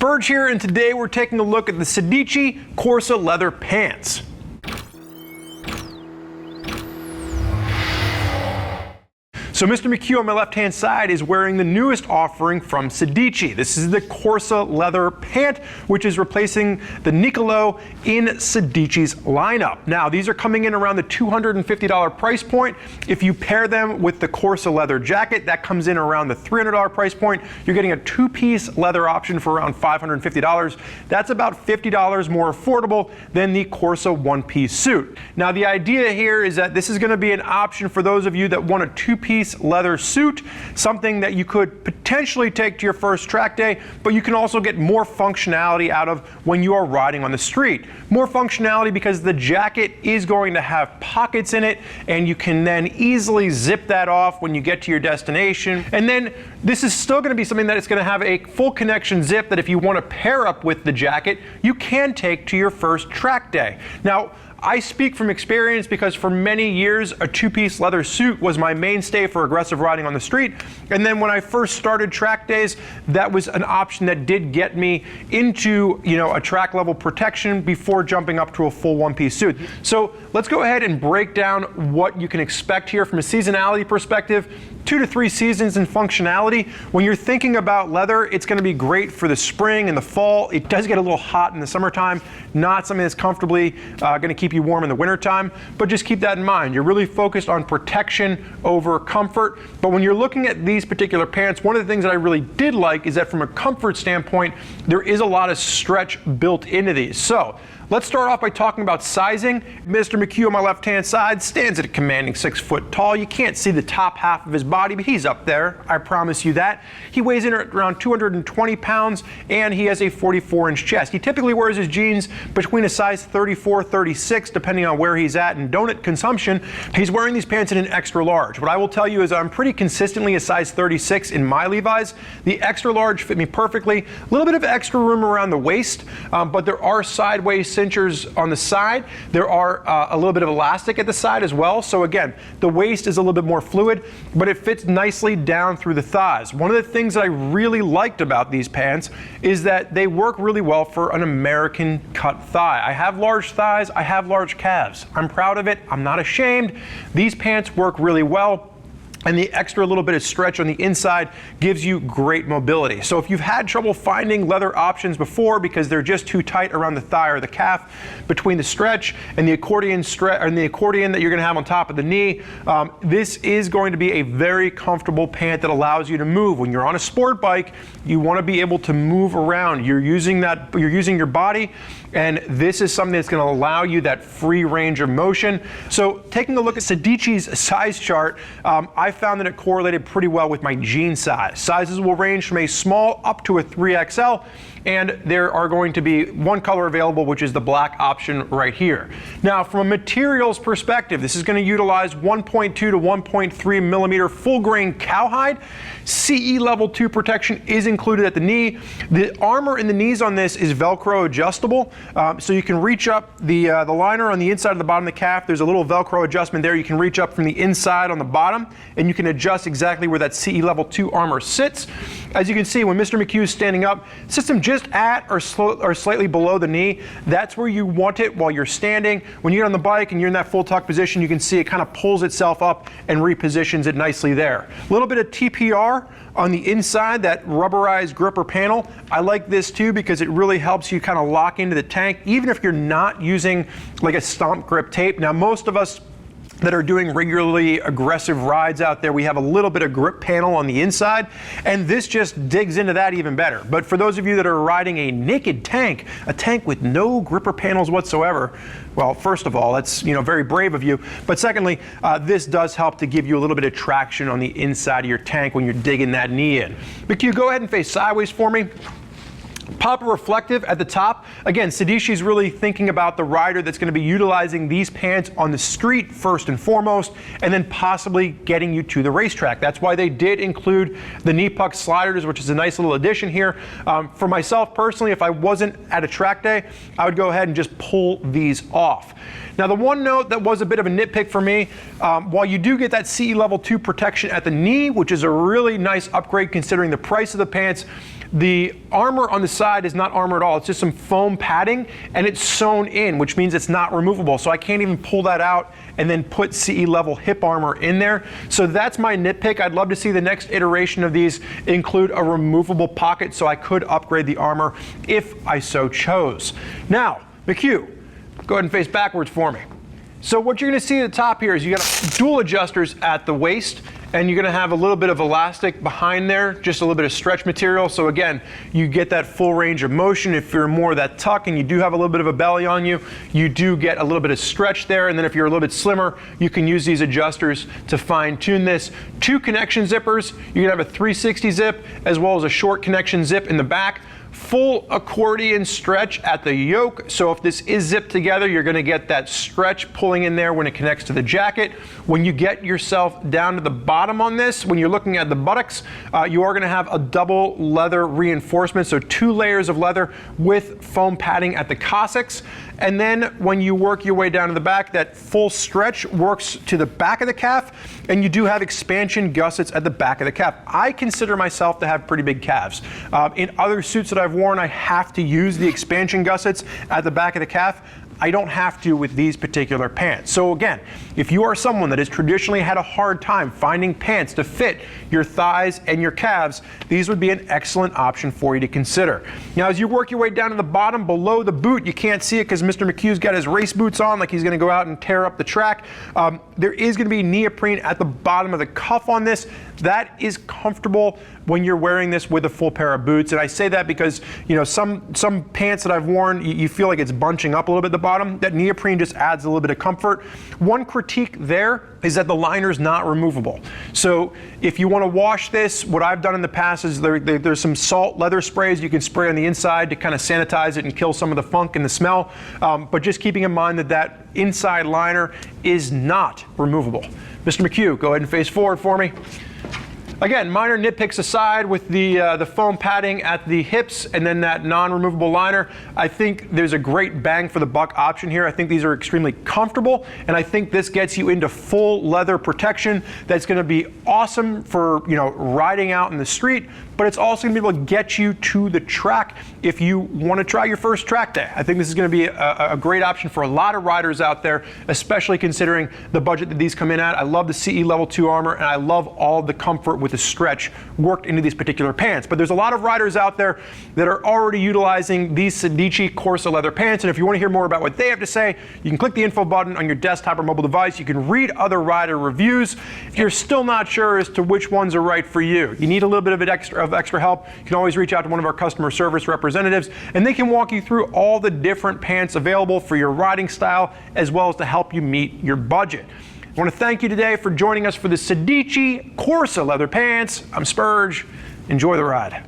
Burge here, and today we're taking a look at the Sedici Corsa leather pants. So Mr. McHugh on my left-hand side is wearing the newest offering from Sedici. This is the Corsa leather pant, which is replacing the Nicolo in Sedici's lineup. Now, these are coming in around the $250 price point. If you pair them with the Corsa leather jacket, that comes in around the $300 price point. You're getting a two-piece leather option for around $550. That's about $50 more affordable than the Corsa one-piece suit. Now, the idea here is that this is going to be an option for those of you that want a two-piece leather suit, something that you could potentially take to your first track day, but you can also get more functionality out of when you are riding on the street. More functionality because the jacket is going to have pockets in it, and you can then easily zip that off when you get to your destination. And then this is still going to be something that it's going to have a full connection zip that if you want to pair up with the jacket, you can take to your first track day. Now, I speak from experience because for many years a two-piece leather suit was my mainstay for aggressive riding on the street, and then when I first started track days, that was an option that did get me into, a track level protection before jumping up to a full one-piece suit. So let's go ahead and break down what you can expect here from a seasonality perspective. 2 to 3 seasons in functionality. When you're thinking about leather, it's going to be great for the spring and the fall. It does get a little hot in the summertime, not something that's comfortably going to keep you warm in the wintertime, but just keep that in mind. You're really focused on protection over comfort. But when you're looking at these particular pants, one of the things that I really did like is that from a comfort standpoint, there is a lot of stretch built into these. So let's start off by talking about sizing. Mr. McHugh on my left-hand side stands at a commanding 6 foot tall. You can't see the top half of his body, but he's up there, I promise you that. He weighs in at around 220 pounds, and he has a 44-inch chest. He typically wears his jeans between a size 34, 36, depending on where he's at in donut consumption. He's wearing these pants in an extra large. What I will tell you is I'm pretty consistently a size 36 in my Levi's. The extra large fit me perfectly. A little bit of extra room around the waist, but there are sideways cinchers on the side. There are a little bit of elastic at the side as well. So again, the waist is a little bit more fluid, but it fits nicely down through the thighs. One of the things that I really liked about these pants is that they work really well for an American cut thigh. I have large thighs, I have large calves. I'm proud of it, I'm not ashamed. These pants work really well, and the extra little bit of stretch on the inside gives you great mobility. So if you've had trouble finding leather options before because they're just too tight around the thigh or the calf between the stretch and the accordion that you're gonna have on top of the knee, this is going to be a very comfortable pant that allows you to move. When you're on a sport bike, you wanna be able to move around. You're using your body, and this is something that's gonna allow you that free range of motion. So taking a look at Sedici's size chart, I found that it correlated pretty well with my jean size. Sizes will range from a small up to a 3XL, and there are going to be one color available, which is the black option right here. Now, from a materials perspective, this is going to utilize 1.2 to 1.3 millimeter full grain cowhide. CE level 2 protection is included at the knee. The armor in the knees on this is Velcro adjustable, so you can reach up the liner on the inside of the bottom of the calf. There's a little Velcro adjustment there. You can reach up from the inside on the bottom, and you can adjust exactly where that CE level 2 armor sits. As you can see, when Mr. McHugh is standing up, system just at or slightly below the knee. That's where you want it while you're standing. When you get on the bike and you're in that full tuck position, you can see it kind of pulls itself up and repositions it nicely there. A little bit of TPR on the inside, that rubberized gripper panel. I like this too because it really helps you kind of lock into the tank, even if you're not using like a stomp grip tape. Now, most of us that are doing regularly aggressive rides out there, we have a little bit of grip panel on the inside, and this just digs into that even better. But for those of you that are riding a naked tank, a tank with no gripper panels whatsoever, well, first of all, that's very brave of you. But secondly, this does help to give you a little bit of traction on the inside of your tank when you're digging that knee in. McHugh, go ahead and face sideways for me. Pop reflective at the top. Again, Sedici's really thinking about the rider that's going to be utilizing these pants on the street first and foremost, and then possibly getting you to the racetrack. That's why they did include the knee puck sliders, which is a nice little addition here. For myself personally, if I wasn't at a track day, I would go ahead and just pull these off. Now, the one note that was a bit of a nitpick for me, while you do get that CE level 2 protection at the knee, which is a really nice upgrade considering the price of the pants, The armor on the side is not armor at all. It's just some foam padding, and it's sewn in, which means it's not removable. So I can't even pull that out and then put CE level hip armor in there. So that's my nitpick. I'd love to see the next iteration of these include a removable pocket so I could upgrade the armor if I so chose. Now, McHugh, go ahead and face backwards for me. So what you're going to see at the top here is you got dual adjusters at the waist, and you're going to have a little bit of elastic behind there, just a little bit of stretch material. So again, you get that full range of motion. If you're more of that tuck and you do have a little bit of a belly on you, you do get a little bit of stretch there. And then if you're a little bit slimmer, you can use these adjusters to fine tune this. 2 connection zippers. You can have a 360 zip as well as a short connection zip in the back. Full accordion stretch at the yoke, so if this is zipped together, you're going to get that stretch pulling in there when it connects to the jacket. When you get yourself down to the bottom on this, when you're looking at the buttocks, you are going to have a double leather reinforcement, so 2 layers of leather with foam padding at the coccyx. And then when you work your way down to the back, that full stretch works to the back of the calf, and you do have expansion gussets at the back of the calf. I consider myself to have pretty big calves. In other suits that I've worn, I have to use the expansion gussets at the back of the calf. I don't have to with these particular pants. So again, if you are someone that has traditionally had a hard time finding pants to fit your thighs and your calves, these would be an excellent option for you to consider. Now, as you work your way down to the bottom below the boot, you can't see it because Mr. McHugh's got his race boots on, like he's going to go out and tear up the track. There is going to be neoprene at the bottom of the cuff on this. That is comfortable when you're wearing this with a full pair of boots. And I say that because, you know, some pants that I've worn, you feel like it's bunching up a little bit at the bottom. That neoprene just adds a little bit of comfort. One critique there is that the liner's not removable. So if you want to wash this, what I've done in the past is there's some salt leather sprays you can spray on the inside to kind of sanitize it and kill some of the funk and the smell. But just keeping in mind that that inside liner is not removable. Mr. McHugh, go ahead and face forward for me. Again, minor nitpicks aside with the foam padding at the hips and then that non-removable liner, I think there's a great bang for the buck option here. I think these are extremely comfortable, and I think this gets you into full leather protection that's going to be awesome for, you know, riding out in the street, but it's also going to be able to get you to the track if you want to try your first track day. I think this is going to be a great option for a lot of riders out there, especially considering the budget that these come in at. I love the CE Level 2 armor, and I love all the comfort with the stretch worked into these particular pants. But there's a lot of riders out there that are already utilizing these Sedici Corsa leather pants, and if you want to hear more about what they have to say, you can click the info button on your desktop or mobile device. You can read other rider reviews. If you're still not sure as to which ones are right for you, you need a little bit of extra help, you can always reach out to one of our customer service representatives, and they can walk you through all the different pants available for your riding style, as well as to help you meet your budget. I want to thank you today for joining us for the Sedici Corsa leather pants. I'm Spurge. Enjoy the ride.